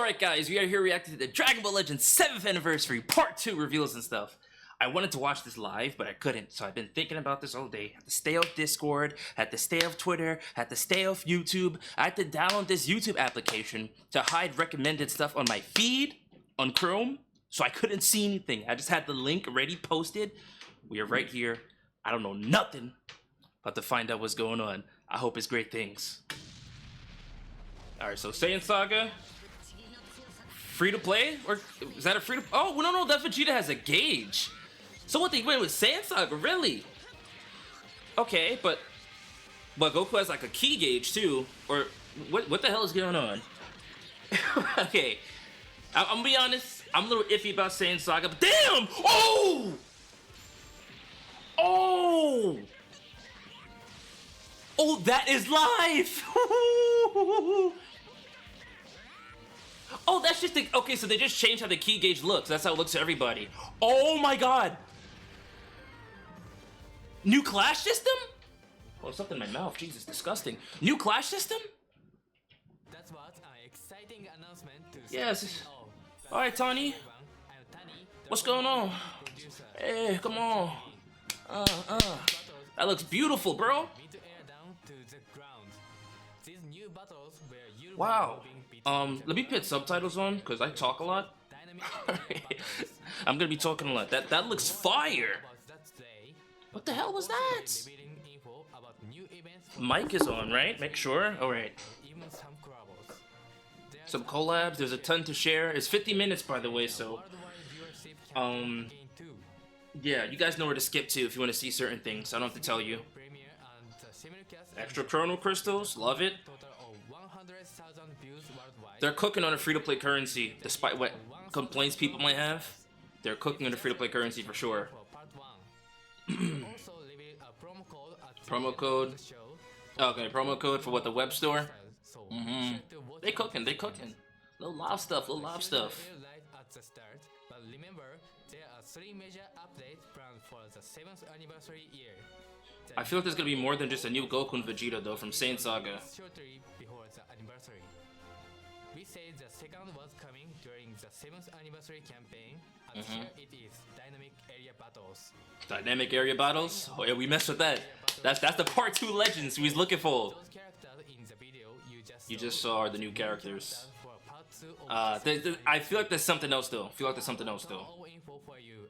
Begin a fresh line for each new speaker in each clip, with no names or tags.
Alright guys, we are here reacting to the Dragon Ball Legends 7th Anniversary Part 2 reveals and stuff. I wanted to watch this live, but I couldn't, so I've been thinking about this all day. Had to stay off Discord, had to stay off Twitter, had to stay off YouTube. I had to download this YouTube application to hide recommended stuff on my feed on Chrome, so I couldn't see anything. I just had the link already posted. We are right here. I don't know nothing, but to find out what's going on. I hope it's great things. Alright, so Saiyan Saga. Free to play? Or is that a free to Oh, no, that Vegeta has a gauge. So what, they went with Saiyan Saga, really? Okay, but Goku has like a key gauge too. Or what the hell is going on? Okay. I'm gonna be honest, I'm a little iffy about Saiyan Saga, but damn! Oh! Oh! Oh, that is live! Oh, that's just the... Okay, so they just changed how the key gauge looks. That's how it looks to everybody. Oh my god! New clash system? Oh, something in my mouth. Jesus, disgusting. New clash system?
That's what an exciting announcement to
Yes. Alright, Tony. What's going on? Hey, come on. That looks beautiful, bro. Wow. Let me put subtitles on, because I talk a lot. I'm gonna be talking a lot. That looks fire! What the hell was that? Mic is on, right? Make sure? Alright. Some collabs, there's a ton to share. It's 50 minutes, by the way, so... yeah, you guys know where to skip to if you want to see certain things. I don't have to tell you. Extra chrono crystals, love it. They're cooking on a free-to-play currency, despite what complaints people might have. They're cooking on a free-to-play currency for sure. Promo code. Okay, promo code for what, the web store? They cooking. Little live stuff. I feel like there's gonna be more than just a new Goku and Vegeta though from Saiyan Saga.
We say the second was coming during the 7th anniversary campaign, and here it is, dynamic area battles.
Dynamic area battles? Oh yeah, we messed with that. That's the part 2 legends we was looking for. You just saw the new characters. I feel like there's something else though.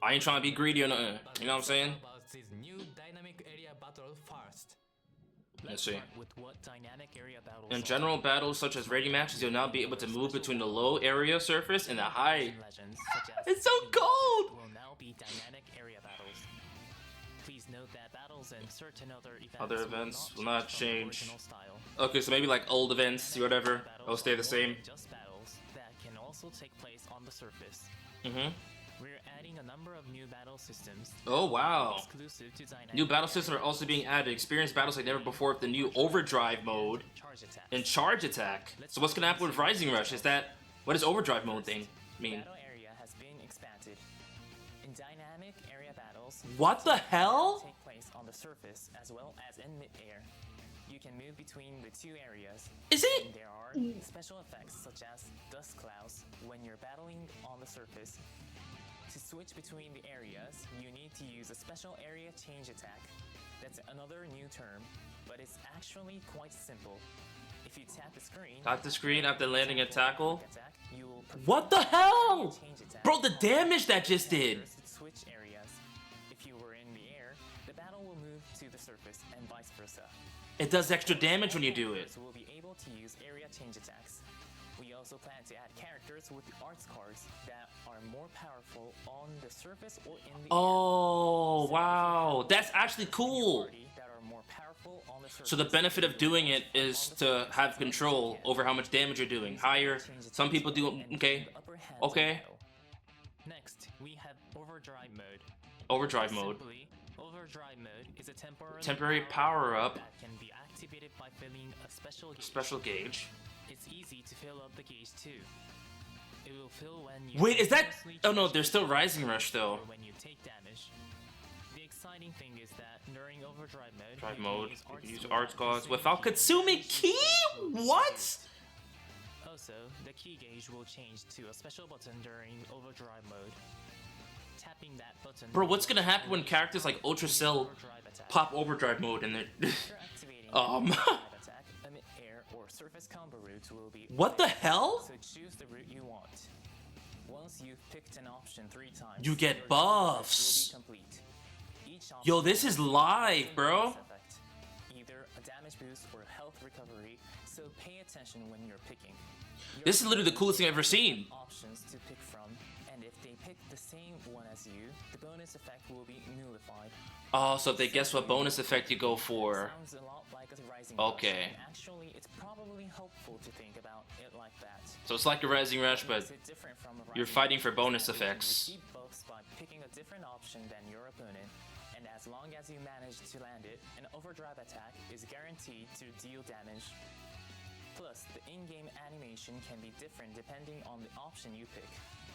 I ain't trying to be greedy or nothing. You know what I'm saying? Let's see. In general battles such as ready matches, you'll now be able to move between the low area surface and the high. It's so cold! Other events will not change. Okay, so maybe like old events, or whatever, they'll stay the same.
We're adding a number of new battle systems.
Oh wow!
Exclusive to Dynamic
New battle systems are also being added. Experience battles like never before with the new Overdrive mode and Charge Attack. So what's gonna happen with Rising Rush? Is that... What does Overdrive mode thing mean?
Battle area has been expanded. In dynamic area battles,
What the hell?
take place on the surface as well as in mid-air. You can move between the two areas.
Is it?
And there are special effects such as dust clouds when you're battling on the surface. To switch between the areas, you need to use a special area change attack. That's another new term, but it's actually quite simple. If you tap the screen
After landing a tackle?
attack, you will
What the hell?
change attack.
Bro, the damage that just did!
Switch areas. If you were in the air, the battle will move to the surface and vice versa.
It does extra damage when you do it.
So we'll be able to use area change attacks. We also plan to add characters with the arts cards that are more powerful on the surface or in the
Oh, wow. That's actually cool.
that are more powerful on the surface.
So the benefit of doing it is to have control over how much damage you're doing. Higher. Some people do... Okay. Okay.
Next, we have overdrive mode.
Overdrive mode.
Simply, overdrive mode is a
Temporary power-up.
that can be activated by filling a
Special gauge.
It's easy to fill up the gauge too. It will fill when you...
Wait, is that...
continuously
Oh no,
change
there's still Rising Rush though.
or when you take damage. The exciting thing is that during overdrive mode,
Drive
you
mode.
can
You can use
to
arts
unlock
cards
the
without
switch
Katsumi Ki? What?
Also, Also, the key gauge will change to a special button during overdrive mode. Tapping that button.
Bro, what's gonna happen when characters like Ultra Cell pop overdrive mode and they're
After activating overdrive attack, a mid-air or surface combo route will be
What the
available,
hell?
So choose the route you want. Once you've picked an option 3 times,
You get
your
buffs.
will be complete. Each
Yo,
option
this is live,
has a
bro.
bonus effect, either a damage boost or health recovery, so pay attention when you're picking.
This is literally the coolest thing I've ever seen.
Options to pick from, and if they pick the same one as you, the bonus effect will be nullified.
Oh, so if they guess what bonus effect you go for.
Sounds a lot like a rising
Okay.
rush, and actually, it's probably helpful to think about it like that.
So it's like a Rising Rush, but
Makes it different from a
you're
rising
fighting
rush
for
is
bonus
that you can
effects.
receive buffs by picking a different option than your opponent, and as long as you manage to land it, an overdrive attack is guaranteed to deal damage. Plus, the in-game animation can be different depending on the option you pick.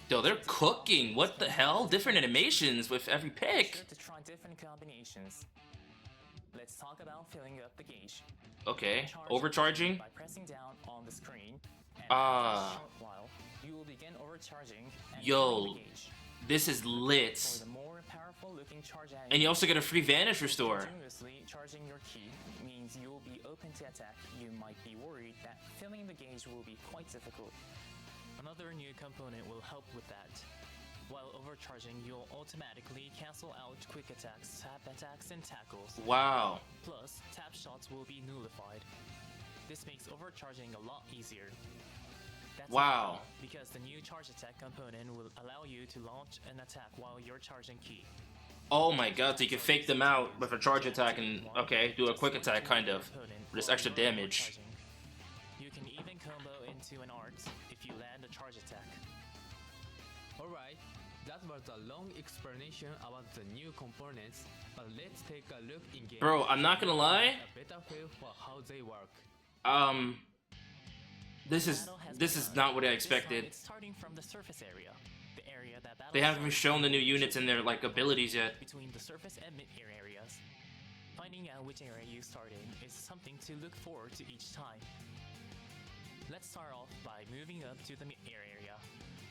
Yo, they're cooking. What the hell? Different animations with every
Be
pick.
sure to try different combinations. Let's talk about filling up the gauge.
Okay,
Charge
overcharging.
by pressing down on the screen, and
Ah.
after a short while, you will begin overcharging and
Yo,
filling the gauge.
this is lit.
For the more powerful looking charge
And you also get a free Vanish Restore.
continuously charging your key means you will be open to attack. You might be worried that filling the gauge will be quite difficult. Another new component will help with that. While overcharging, you'll automatically cancel out quick attacks, tap attacks, and tackles.
Wow.
Plus, tap shots will be nullified. This makes overcharging a lot easier. That's
Wow.
important, because the new charge attack component will allow you to launch an attack while you're charging key.
Oh my god, so you can fake them out with a charge attack and, okay, do a quick attack kind of. For this extra damage.
You can even combo into an art if you land a charge attack.
Alright, that was a long explanation about the new components, but let's take a look in game.
Bro, I'm not gonna lie.
A better feel for how they work.
This is not what I expected.
It's starting from the surface area, the area that
They haven't even shown the new units and their like abilities yet.
between the surface and mid-air areas. Finding out which area you start in is something to look forward to each time. Let's start off by moving up to the mid-air area.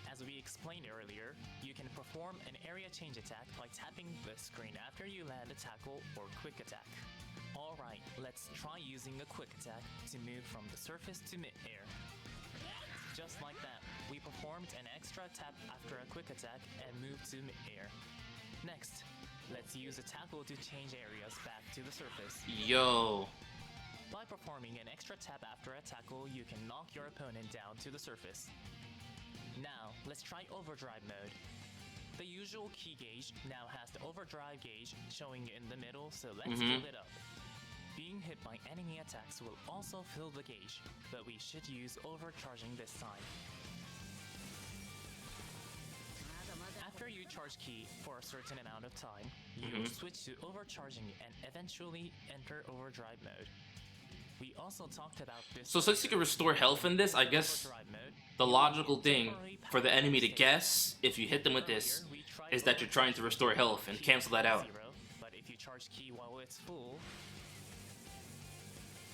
As we explained earlier, you can perform an area change attack by tapping the screen after you land a tackle or quick attack. Alright, let's try using a quick attack to move from the surface to mid-air. Just like that, we performed an extra tap after a quick attack and moved to mid-air. Next, let's use a tackle to change areas back to the surface.
Yo.
By performing an extra tap after a tackle, you can knock your opponent down to the surface. Now, let's try overdrive mode. The usual key gauge now has the overdrive gauge showing in the middle, so let's fill it up. Being hit by enemy attacks will also fill the gauge, but we should use overcharging this time. After you charge key for a certain amount of time, you'll switch to overcharging and eventually enter overdrive mode. We also talked about this.
So since you can restore health in this, I guess
overdrive mode.
the logical thing for the enemy to guess if you hit them with this is that you're trying to restore health and cancel that out.
Zero, but if you charge key while it's full,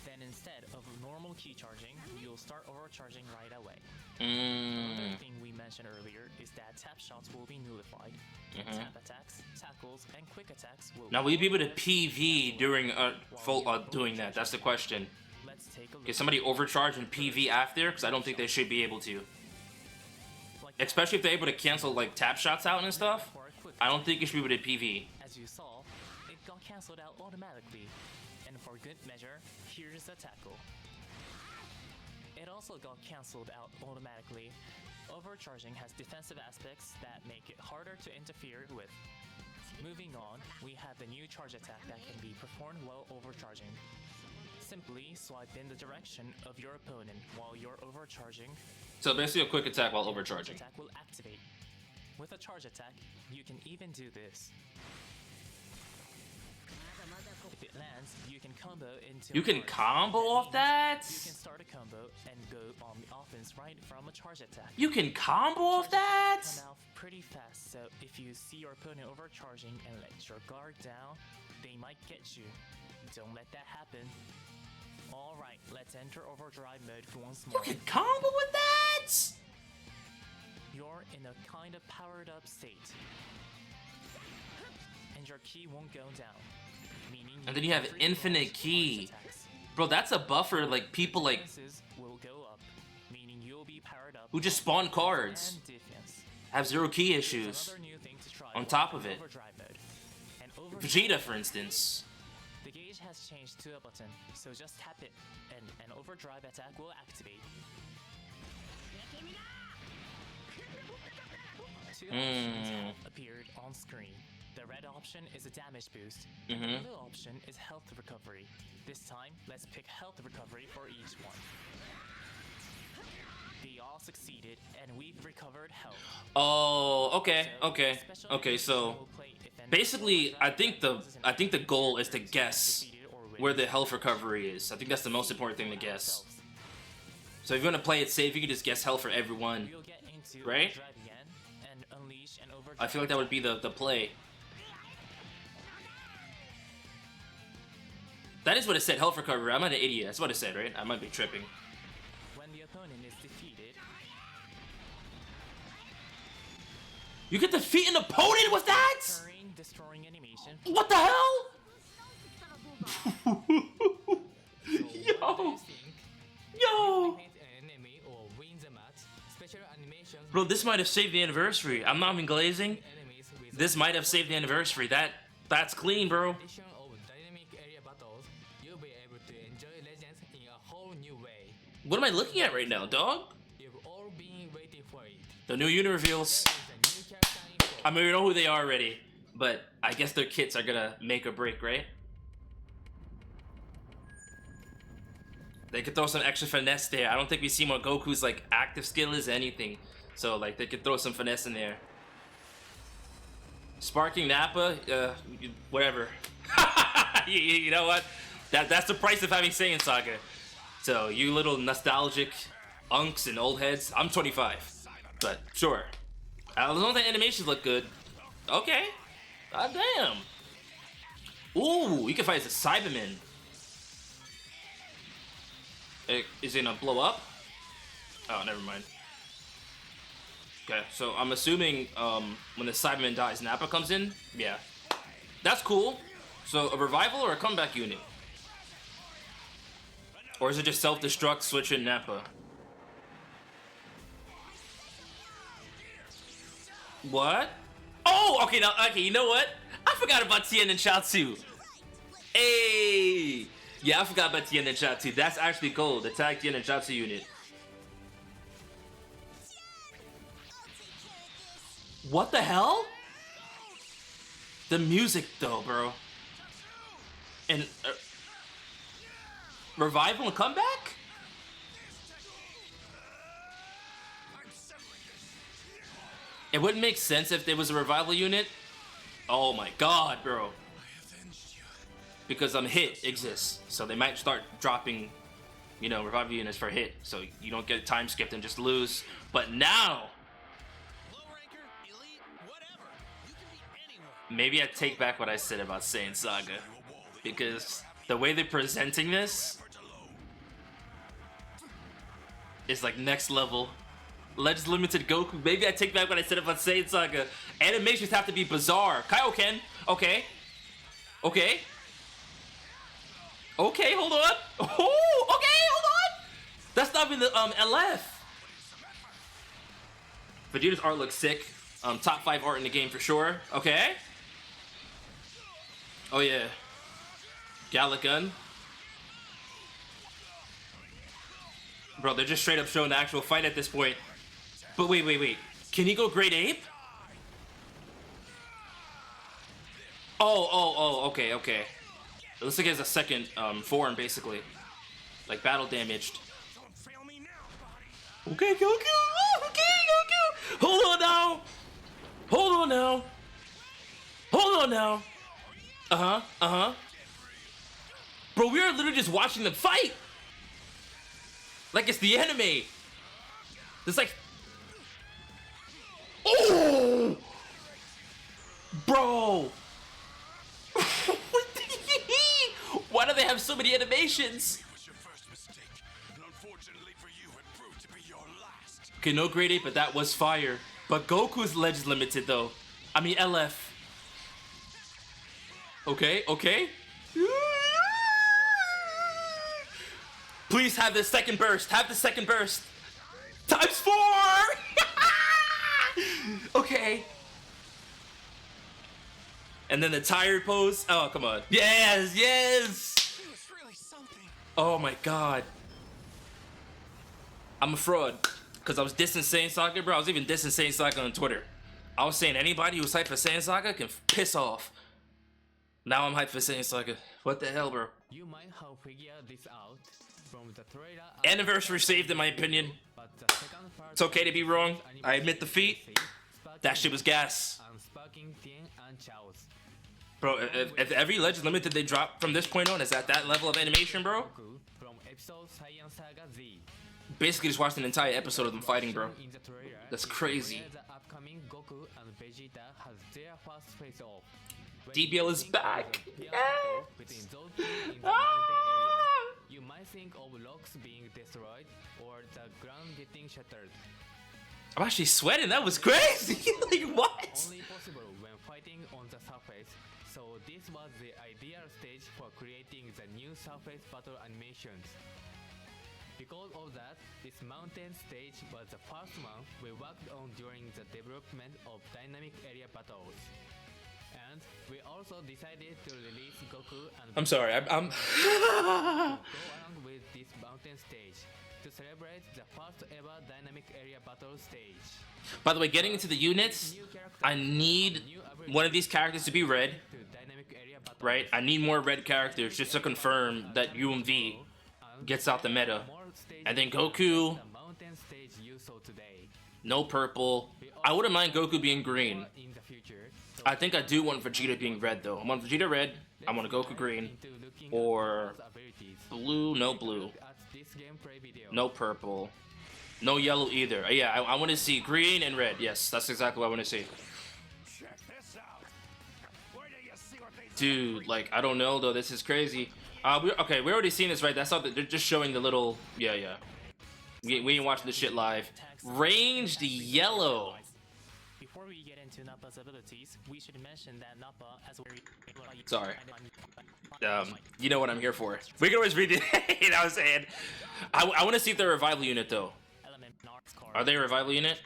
then instead of normal key charging, you'll start overcharging right away. Another thing we mentioned earlier is that tap shots will be nullified. Tap attacks, tackles, and quick attacks will.
Now, will you be able to PV during doing that? That's the question.
Let's take a look.
Can somebody overcharge and PV after? Because I don't think they should be able to.
Like that.
Especially if they're able to cancel like tap shots out and stuff.
For a quick
I don't think you should be able to PV.
As you saw, it got cancelled out automatically. And for good measure, here's a tackle. It also got cancelled out automatically. Overcharging has defensive aspects that make it harder to interfere with. Moving on, we have the new charge attack that can be performed while overcharging. Simply swipe in the direction of your opponent while you're overcharging.
So basically a quick attack while overcharging.
Charge attack will activate. With a charge attack, you can even do this. If it lands, you can combo into.
You can combo off that?
You can start a combo and go on the offense right from a charge attack.
You can combo off that?
Come out pretty fast, so if you see your opponent overcharging and let your guard down, they might get you. Don't let that happen. Alright, let's enter overdrive mode once
You
more.
can combo with that?
You're in a kind of powered up state. And your ki won't go down. Meaning
And then you have
free
infinite
rolls
ki.
bonus attacks.
Bro, that's a buffer like people like
Defenses will go up, meaning you'll be powered up
who just spawn cards
and defense.
have 0 key issues.
Another new thing to try
On top of it.
overdrive mode. And overdrive
Vegeta, for instance.
The gauge has changed to a button, so just tap it, and an overdrive attack will activate. Two options have appeared on screen. The red option is a damage boost, and the blue option is health recovery. This time, let's pick health recovery for each one. They all succeeded, and we've recovered health.
Oh, okay,
So,
okay,
special
okay.
animation
So
will play if an
basically, I think
overdrive
the goal is to guess
defeated or win.
where the health recovery is. I think that's the most important thing to guess. So if you want to play it safe, you can just guess health for everyone.
We'll get into
Right?
overdrive again and unleash an overdrive
I feel like that would be the play. That is what it said, health recovery. I'm not an idiot. That's what it said, right? I might be tripping.
when the opponent is defeated.
You can defeat an opponent with that?
Current destroying animation.
What the hell?
So what do you
Yo,
think?
yo.
Hit an enemy or win the match. Special animations.
Bro, this might have saved the anniversary. I'm not even glazing.
Enemies with
This might have saved the anniversary. That's clean, bro.
addition of dynamic area battles, you'll be able to enjoy Legends in a whole new way.
What am I looking at right now, dog?
You've all been waiting for it.
The new unit reveals.
There is a new character info.
I mean, we know who they are already, but I guess their kits are gonna make or break, right? They could throw some extra finesse there. I don't think we've seen what Goku's like active skill is anything, so like they could throw some finesse in there. Sparking Nappa, whatever. you know what? That's the price of having Saiyan Saga. So you little nostalgic unks and old heads. I'm 25, but sure. As long as the animations look good. Okay. God damn. Ooh, you can fight as a Cyberman. Is it gonna blow up? Oh, never mind. Okay, so I'm assuming when the Cyberman dies, Nappa comes in? Yeah. That's cool. So a revival or a comeback unit? Or is it just self-destruct, switch in Nappa? What? Oh, okay, now, okay, you know what? I forgot about Tien and Chaozu. Hey! Yeah, I forgot about Tien and Chaozu. That's actually cool, the tag Tien and Chaozu unit. What the hell? The music, though, bro. And revival and comeback? It wouldn't make sense if there was a revival unit. Oh my god, bro. Because hit exists, so they might start dropping, you know, revival units for hit, so you don't get time skipped and just lose. But now, maybe I take back what I said about Saiyan Saga, because the way they're presenting this is like next level. Legends Limited Goku. Maybe I take back what I said about Saiyan Saga. Animations have to be bizarre. Kaioken. Okay. Okay. Okay, hold on. Oh, okay, hold on. That's not even the LF. Vegeta's art looks sick. Top 5 art in the game for sure. Okay. Oh yeah. Gun. Bro, they're just straight up showing the actual fight at this point. But wait. Can he go Great Ape? Oh, okay. It looks like he has a second form, basically. Like, battle damaged. Okay, Goku! Oh, okay, Goku! Hold on now! Uh-huh. Bro, we are literally just watching them fight! Like it's the anime! It's like... Oh! Bro! Why do they have so many animations? Okay, no grade 8, but that was fire. But Goku's Legends Limited, though. I mean, LF. Okay, okay. Please have the second burst. Have the second burst. Times 4! Okay. And then the tired pose. Oh, come on. Yes, yes! Oh my god. I'm a fraud. Because I was dissing Saiyan Saga, bro. I was even dissing Saiyan Saga on Twitter. I was saying anybody who's hyped for Saiyan Saga can piss off. Now I'm hyped for Saiyan Saga. What the hell, bro?
You might have figured this out from the trailer.
Anniversary saved, in my opinion. It's okay to be wrong. I admit defeat. That shit was gas. Bro, if every Legend Limited they drop from this point on is at that level of animation, bro. Basically just watched an entire episode of them fighting, bro. That's crazy. DBL is back.
You might think of rocks being destroyed or the ground getting shattered.
I'm actually sweating. That was crazy. Like, what?
Only possible when fighting on the surface. So this was the ideal stage for creating the new surface battle animations. Because of that, this mountain stage was the first one we worked on during the development of dynamic area battles. And we also decided to release Goku and
I'm sorry, I'm
to go along with this mountain stage to celebrate the first ever dynamic area battle stage.
By the way, getting into the units, I need one of these characters to be red, right? I need more red characters just to confirm that UMV gets out the meta. And then Goku, no purple. I wouldn't mind Goku being green. I think I do want Vegeta being red, though. I want Vegeta red, I want a Goku green, or blue, no blue, no purple, no yellow either. Yeah, I want to see green and red. Yes, that's exactly what I want to see. Dude, like, I don't know, though. This is crazy. Okay, we already seen this, right? That's not. They're just showing the little. Yeah, yeah. We ain't watching this shit live. Ranged yellow.
Before we get into Nappa's abilities, we should mention that Nappa as well.
Sorry. You know what I'm here for. We can always read it. You know what I'm saying? I want to see if they're a revival unit, though. Are they a revival unit?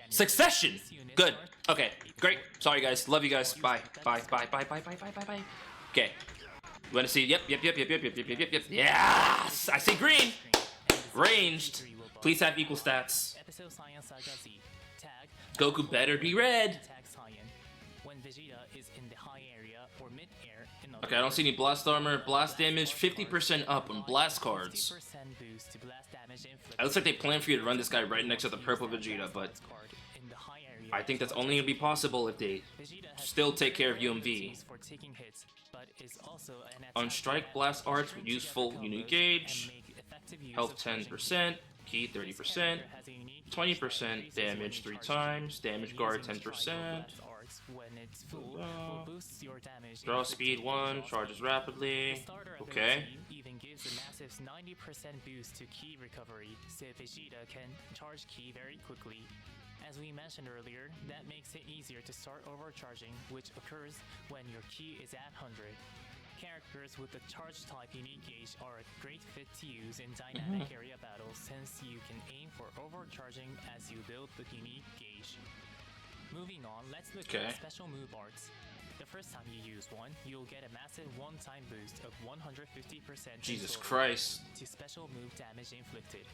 Succession! Good. Okay, great. Sorry, guys. Love you guys. Bye. Bye. Bye. Bye. Bye. Bye. Bye. Bye. Bye. Okay. You want to see? Yep. Yes! I see green! Ranged. Please have equal stats. Goku better be red. Okay, I don't see any blast armor. Blast damage 50% up on blast cards. It looks like they plan for you to run this guy right next to the purple Vegeta, but I think that's only gonna be possible if they still take care of UMV. On strike, blast arts with useful unique gauge. Health 10%, ki 30%, 20% damage 3 times, damage guard 10%. Draw speed 1, charges rapidly. Okay.
Even gives a massive 90% boost to ki recovery, so Vegeta can charge ki very quickly. As we mentioned earlier, that makes it easier to start overcharging, which occurs when your ki is at 100. Characters with the charge type unique gauge are a great fit to use in dynamic area battles since you can aim for overcharging as you build the unique gauge. Moving on, let's look at special move arts. The first time you use one, you'll get a massive one-time boost of 150%
Jesus Christ.
to special move damage inflicted.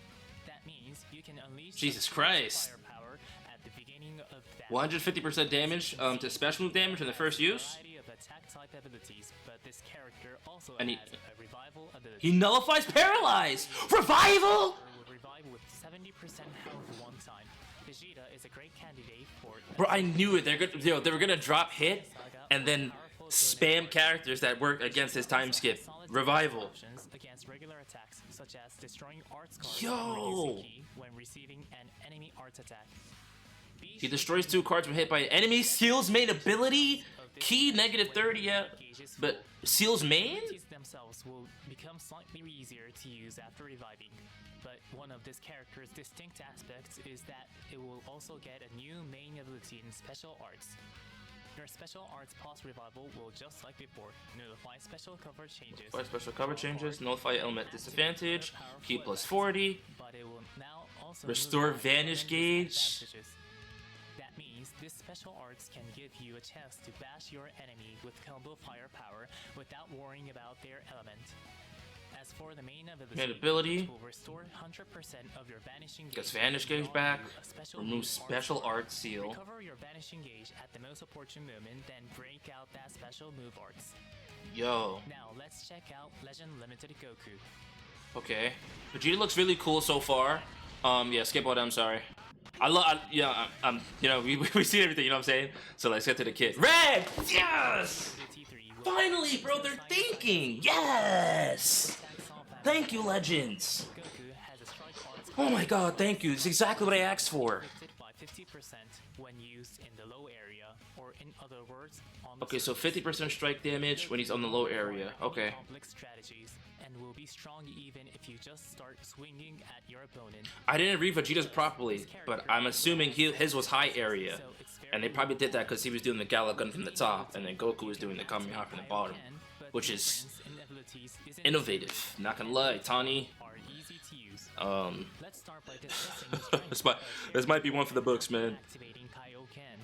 That means you can unleash
Jesus Christ.
firepower at the beginning of that
150% damage to special move damage in the first use.
Attack type abilities, but this character also
And
has a revival ability.
he nullifies paralyze. Revival.
Will revive with 70% health one time. Vegeta is a great candidate for.
Bro, I knew it. They were gonna drop hit and then spam characters that work against his time skip. Revival.
Against regular attacks, such as destroying arts cards
Yo.
when receiving an enemy arts attack.
He destroys 2 cards when hit by an enemy. Seal's main ability. Ki negative 30, yeah. But Seal's main?
Themselves will become slightly easier to use after reviving. but one of this character's distinct aspects is that it will also get a new main ability in special arts. Your special arts pause revival will, just like before, nullify special cover changes.
Nullify element disadvantage, key plus 40,
But it will now also
restore
nullify
vanish
enemies'
gauge.
advantages. That means this special arts can give you a chance to bash your enemy with combo firepower without worrying about their element. As for the main ability, it will restore 100% of your vanishing gauge.
Gets vanish
and
gauge
draw
back,
you a special
remove
move
special
art
art seal.
Recover your vanishing gauge at the most opportune moment, then break out that special move arts.
Yo.
Now let's check out Legend Limited Goku.
Okay. Vegeta looks really cool so far. Yeah, skip all that, I'm sorry. You know, we see everything, you know what I'm saying? So let's get to the kid. Red! Yes!
PT2 will
Finally, bro, they're thinking! Yes! Thank you, Legends!
Goku has a strike arts
Oh my god, thank you. It's exactly what I asked for.
affected by 50% when used in the low area, or in other words, on the
Okay, so
surface.
50% strike damage when he's on the low area. Okay.
Complex strategies, and will be strong even if you just start swinging at your opponent.
I didn't read Vegeta's properly, but I'm assuming his was high area.
So it's very
And they probably did that because he was doing the Gala gun from the top, and then Goku was doing the Kamehameha from the bottom.
Kaioken, but
Which
the
is
difference in abilities isn't
innovative. Not gonna lie, Tani.
are easy to use.
Um,
Let's start by discussing the strength
this might be one for the books, man.
activating Kaioken.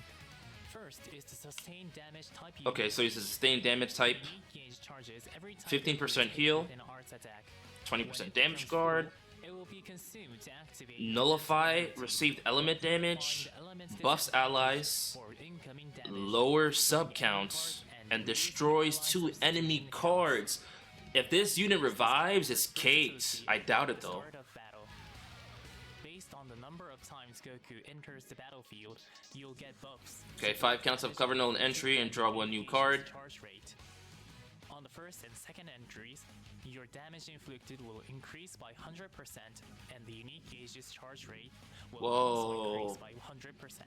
First is the sustained damage type.
Okay, so he's a sustained damage type,
Unique gauge charges every time
15%
you
heal,
hit an arts attack.
20% damage guard,
It will be consumed to activate
nullify received element damage, buffs allies,
for incoming damage.
lower sub counts, and destroys 2 enemy cards. If this unit revives, it's caked. I doubt it though.
Start of battle. Based on the number of times Goku enters the battlefield, you'll get buffs.
Okay, 5 counts of cover null and entry and draw 1 new card.
Charge rate. On the first and second entries, your damage inflicted will increase by 100%, and the unique gauge's charge rate will also
Whoa.
increase by 100%.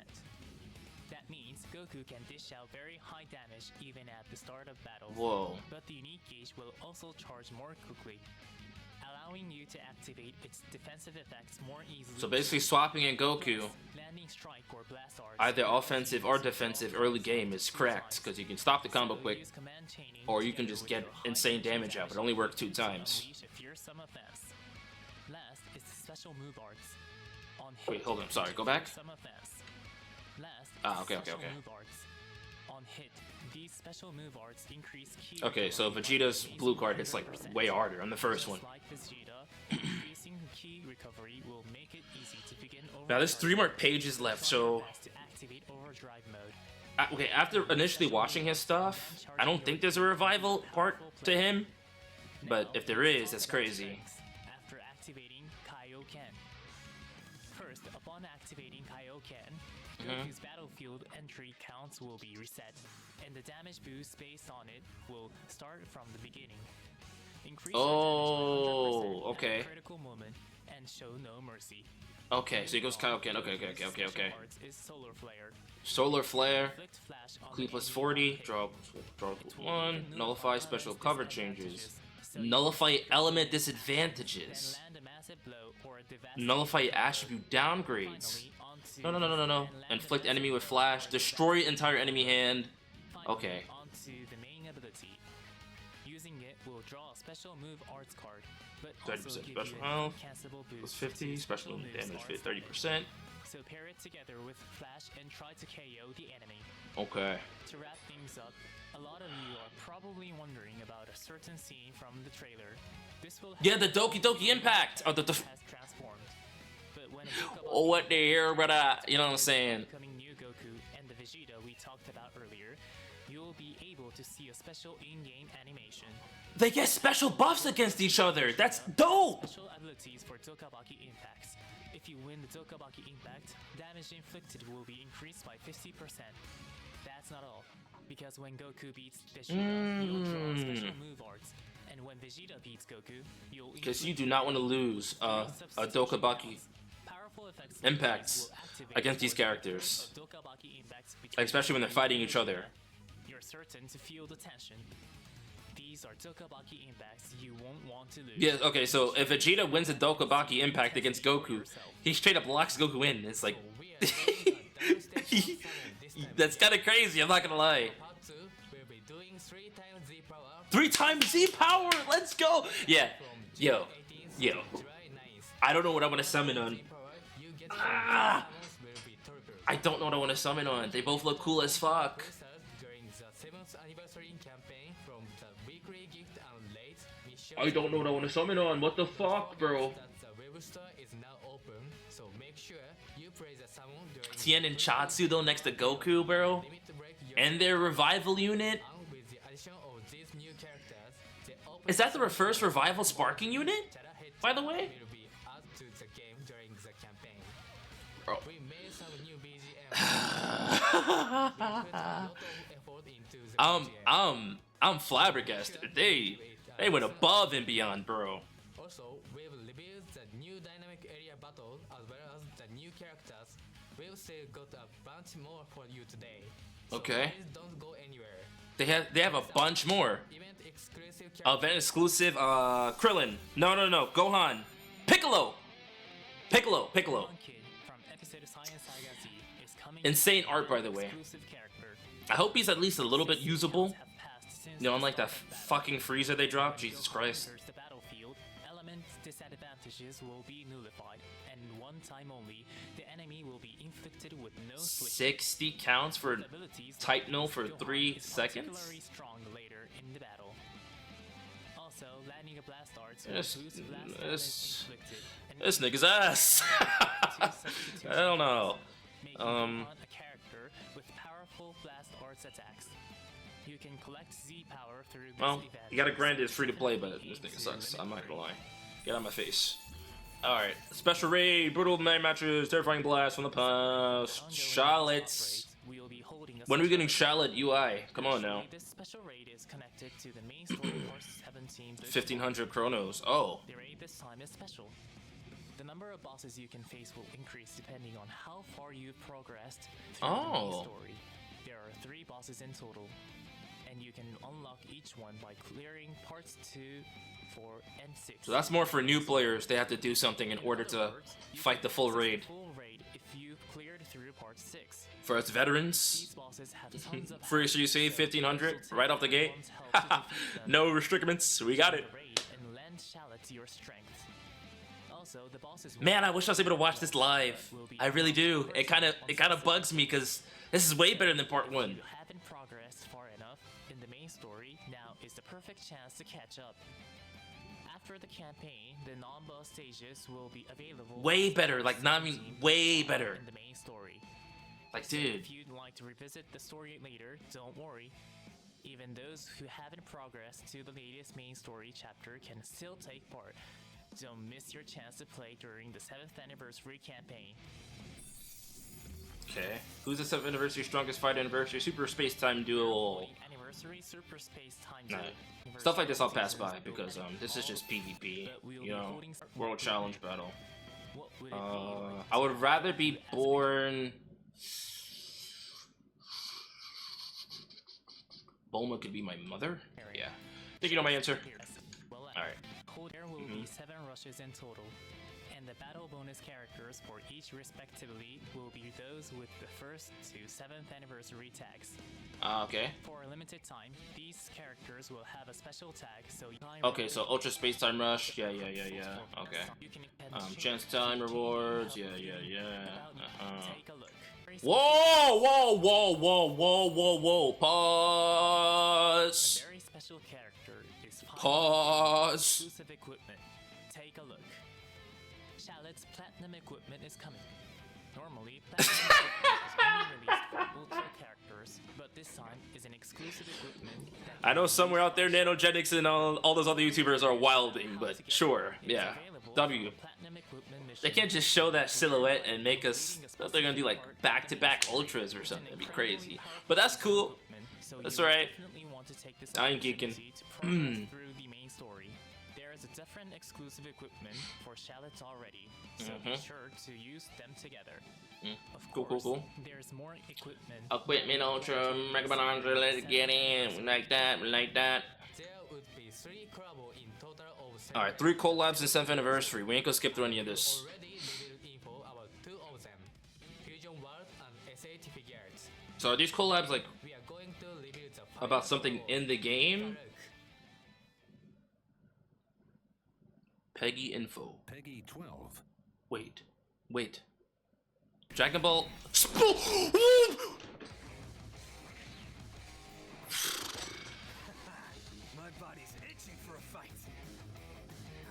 That means Goku can dish out very high damage even at the start of battle.
Whoa.
But the unique gauge will also charge more quickly, allowing you to activate its defensive effects more easily.
So basically swapping in Goku,
Landing strike or blast arts.
either offensive or defensive early game is cracked, because you can stop the combo quick,
Use command chaining
or you can
together
just
with
get
your high
insane
gauge
damage out, but
attack
only work 2
to
times.
unleash a fearsome offense. Last is the special move arts. On hit,
Wait, hold on, sorry, go back.
Some offense. Last
Ah,
is
okay,
special
okay.
move arts. On hit, these special move arts increase key
Okay, so
recovery by
Vegeta's
at least
blue card hits like
100%.
way harder on the first
Just
one.
like Vegeta, increasing key recovery will make it easy to begin
Now there's 3 more pages left, so
to activate overdrive mode.
okay, after initially watching his stuff, I don't think there's a revival part to him, but if there is, that's crazy.
After activating Kaioken. First, upon activating Kaioken, Goku's battlefield entry counts will be reset, and the damage boost based on it will start from the beginning. Increase your
Oh,
damage by 100%
okay.
at a critical moment and show no mercy.
Okay, so he goes Kaioken, okay.
Special arts is Solar Flare.
Solar Flare,
Inflict flash on
Cleave
the
plus
enemy
40,
on hit.
draw
It will
1,
even
nullify
enemies'
special cover
disadvantages,
changes,
so you
nullify element
then
disadvantages,
land a massive blow or a devastating
nullify
blow.
attribute downgrades.
Finally, onto
No,
and land
inflict
a
enemy
massive
with
blow
flash,
or a
destroy
devastating
entire
blow.
enemy hand.
Finally,
Okay.
onto the main ability. Using it will draw a special move arts card, but
30%
also give
special
you
health,
an incancellable boost
Plus 50,
to
special
moves
damage
arts
30%.
So pair it together with flash and try to KO the enemy.
Okay.
To wrap things up, a lot of you are probably wondering about a certain scene from the trailer. This will
Yeah, the Doki Doki Impact! Oh, the
has transformed. But when
oh, what the hell, brother? You know what I'm saying?
becoming new Goku and the Vegeta we talked about earlier, you'll be able to see a special in-game animation.
They get special buffs against each other! That's dope!
Special abilities for Dokabaki impacts. If you win the Dokabaki impact, damage inflicted will be increased by 50%. That's not all, because when Goku beats Vegeta, you'll draw special move arts, and when Vegeta beats Goku, you'll
Because you do not want to lose a Dokabaki
powerful effects
impacts
will activate
against these
for the
characters.
of Dokabaki impacts between
Especially when they're fighting each other.
You're certain to feel the tension. These These are Dokabaki impacts you won't want to lose.
Yeah, okay, so if Vegeta wins a Dokabaki impact against Goku, he straight up locks Goku in. It's like, that's kind of crazy, I'm not gonna lie.
Part 2, we'll be doing 3 times Z power.
3 times Z power, let's go! Yeah, yo, yo. I don't know what I want to summon on. Ah! I don't know what I want to summon on. They both look cool as fuck.
During the 7th anniversary campaign from the weekly gift and late mission.
I don't know what I want to summon on. What the fuck, bro?
That the web store is now open, so make sure you play the summon during
Tien and Chatsu though next to Goku, bro.
limit break your
And their revival unit.
and with the addition of these new characters, the open
Is that the first revival sparking unit?
Chara hit
By the way?
will be added to the game during the campaign.
Bro.
We made some new BGM. We put a lot of effort into the BGM.
I'm flabbergasted. They went above and beyond, bro.
Also, we've revealed the new dynamic area battle as well as the new characters. We've still got a bunch more for you today. So
Okay.
please don't go anywhere.
They have a bunch more.
Event exclusive
Event exclusive, Krillin. No. Gohan. Piccolo. Piccolo.
Gohan Kid from episode Saiyan Saga Z is coming.
Insane art, by the way.
Exclusive character.
I hope he's at least a little bit usable.
Have passed since
You know, unlike
the
that
start of battle.
fucking Frieza they dropped. Jesus
Gohan
Christ.
enters the battlefield, elements disadvantages will be nullified, and one time only, the enemy will be inflicted with no switch.
60 counts for
Abilities
type null for
Gohan
3
is
seconds?
particularly strong later in the battle. Also, landing a blast arts
This-
will boost blast
this-
damage inflicted, and
This nigga's ass. I don't know.
making
Um,
Gohan a character with powerful blast arts attacks. You can collect Z power through this
Well,
event.
you gotta grind it, it's free to play, but this nigga sucks. I'm not gonna lie. Get out of my face. Alright, special raid, brutal night matches, terrifying blast from the past,
Ongoing
Charlotte's.
boss raids, we'll be holding a
When are we
special
getting Charlotte UI? Come on now.
This special raid is connected to the main story part 17.
1500 chronos. Oh.
The raid this time is special. The number of bosses you can face will increase depending on how far you've progressed through the main
Oh.
story. There are 3 bosses in total, and you can unlock each one by clearing parts 2, 4, and 6.
So that's more for new players. They have to do something in order
other
to
words, you
fight
can
the full
access
raid.
full raid if you've cleared through part 6.
For us veterans,
These bosses have tons of
free
health,
so you save
so
1500
this will
right
take
off the gate.
everyone's health to defeat them.
No restrictions. We got it.
The raid and lend Charlotte to your strength. Also, the bosses will
Man, I wish I was able to watch this live. I really do. It kind of bugs me because this is way better than part
If
1.
you haven't progressed far enough in the main story, now is the perfect chance to catch up. After the campaign, the non-boss stages will be available.
Way
on
better, like, not even-
17
way better.
in the main story.
Like,
So
dude.
if you'd like to revisit the story later, don't worry. Even those who haven't progressed to the latest main story chapter can still take part. Don't miss your chance to play during the 7th anniversary campaign.
Okay. Who's the 7th anniversary strongest fight anniversary super space time duel?
Anniversary Super Space Time
Nah.
Duel.
Stuff like this I'll pass by because this is just PvP. You know, World Challenge Battle.
What would it be like
I would rather be born. Bulma could be my mother. Yeah. Think you know my answer.
Well,
Alright.
there will be 7 rushes in total, and the battle bonus characters for each respectively will be those with the first to 7th anniversary tags.
Okay.
For a limited time, these characters will have a special tag, so you
Okay, so Ultra Space Time Rush. Yeah. Okay.
You can
Chance Time rewards. Yeah.
Take a look.
Whoa!
A
Pause.
very special character is
Pause.
exclusive equipment. Take a look. Charlotte's platinum equipment is coming. Normally, platinum equipment is only released for ultra characters, but this time is an exclusive equipment. that
I know
can
somewhere
be
out there, Nanogenics and all those other YouTubers are wilding, but sure,
It's
yeah.
available
W.
from the platinum equipment
They
mission.
can't just show that silhouette and make us. They're gonna do like back-to-back ultras or something. That'd be crazy. But that's cool. That's alright. I ain't geeking.
Through the main story. There is a different exclusive equipment for Charlotte already, so be sure to use them together. Of
Cool.
course, there's more equipment.
Equipment Ultra, Mega Man Ultra, let's get in. We like that.
There would 3 collabs in total of 7.
Alright, 3 collabs and 7th anniversary. We ain't gonna skip through any of this.
Already revealed info about 2 of them, Fusion World and S8 figures.
So are these collabs like
We are going to reveal the
about something in the game? Peggy info.
Peggy 12.
Wait. Dragon Ball.
My body's itching for a fight.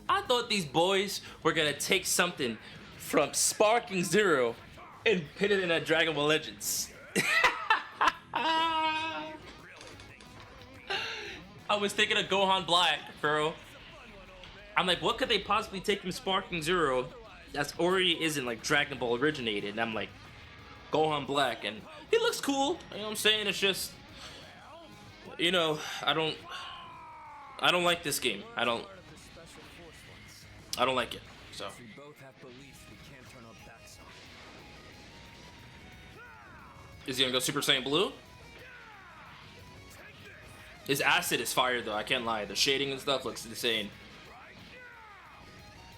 I thought these boys were gonna take something from Sparking Zero and put it in a Dragon Ball Legends. I was thinking of Gohan Black, bro. I'm like, what could they possibly take from Sparking Zero that's already isn't like Dragon Ball originated? And I'm like, Gohan Black, and he looks cool. You know what I'm saying? It's just, you know, I don't like this game. I don't like it. So
We both have beliefs we can't turn our backs on.
is he gonna go Super Saiyan Blue? His acid is fire though. I can't lie. The shading and stuff looks insane.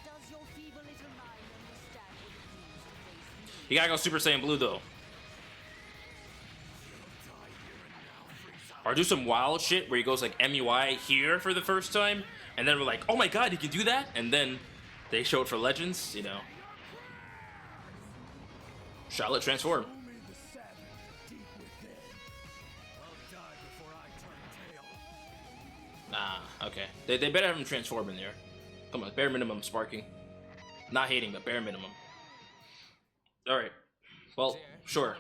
Does your feeble little mind understand what it means to face
You gotta go Super Saiyan Blue though. Or do some wild shit where he goes like MUI here for the first time, and then we're like, oh my god, he can do that? And then they show it for Legends, you know. Charlotte transform.
Only the savage deep within. I'll die before I turn tail.
Ah, okay. They better have him transform in there. Come on, bare minimum sparking. Not hating, but bare minimum. Alright. Well, sure.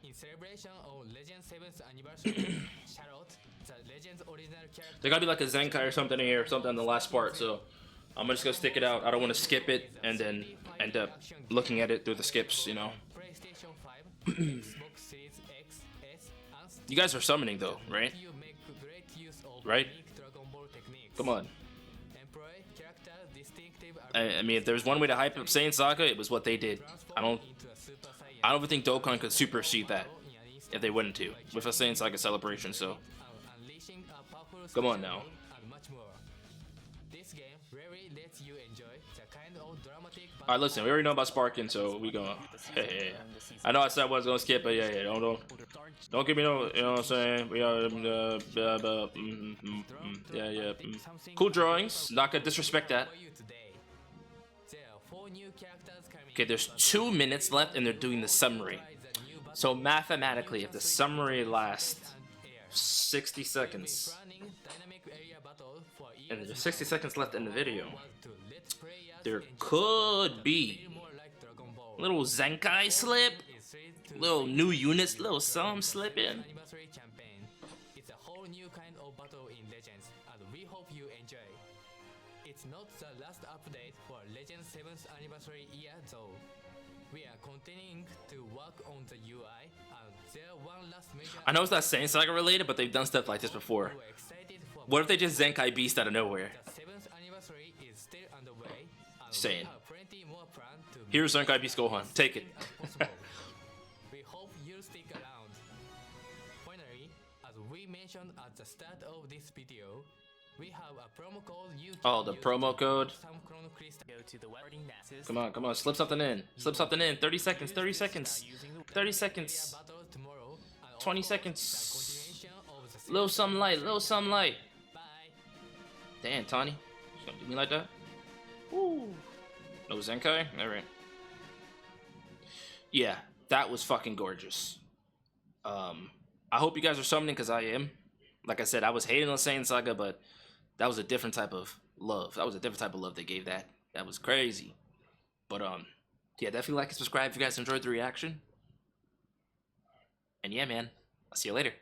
In celebration of Legends 7th anniversary, Charlotte, the Legends original character,
There gotta be like a Zenkai or something in here, something on the last part, so I'm just gonna stick it out. I don't want to skip it and then end up looking at it through the skips, you know.
PlayStation 5, Xbox Series X, S, and
You guys are summoning though, right?
you make great use of
Right?
unique Dragon Ball techniques.
Come on.
Employ character distinctive
I mean, if there's one way to hype up Saiyan Saga, it was what they did. I don't think Dokkan could supersede that if they wanted to with a Saiyan Saga celebration. So come on now.
This game really lets you enjoy the kind of dramatic
All right, listen, we already know about Sparking, so we gonna. Hey. I know I said I was gonna skip, but yeah, don't give me no. You know what I'm saying? We are. Yeah. Cool drawings. Not gonna disrespect that. Okay, there's 2 minutes left, and they're doing the summary. So mathematically, if the summary lasts 60 seconds, and there's 60 seconds left in the video, there could be a little Zenkai slip, little new units, little some slip in.
It's a whole new kind of battle in Legends, and we hope you enjoy. It's not the last update for Legends 7th anniversary year though. We are continuing to work on the UI, and there one last major.
I know it's not Saiyan Saga related, but they've done stuff like this before.
We're excited for
What if they just Zenkai Beast out of nowhere?
the 7th anniversary is still underway, and
Saying.
we have plenty more planned to
Here's Zenkai Beast Gohan. Take it.
as possible. We hope you'll stick around. Finally, as we mentioned at the start of this video, we have a promo code you can
Oh, the
use
promo
to
code.
some chrono crystal.
Go to the wedding masses.
Come on. Slip something in. 30 seconds. 30 seconds. 30 seconds.
Battle tomorrow, and
20
also
seconds.
the continuation of the
Little
series.
some light.
Bye.
Damn, Tawny. You gonna do me like that? Woo. No Zenkai? Alright. Yeah, that was fucking gorgeous. I hope you guys are summoning, because I am. Like I said, I was hating on Saiyan Saga, but that was a different type of love. That was a different type of love they gave that. That was crazy. But yeah, definitely like and subscribe if you guys enjoyed the reaction. And yeah, man, I'll see you later.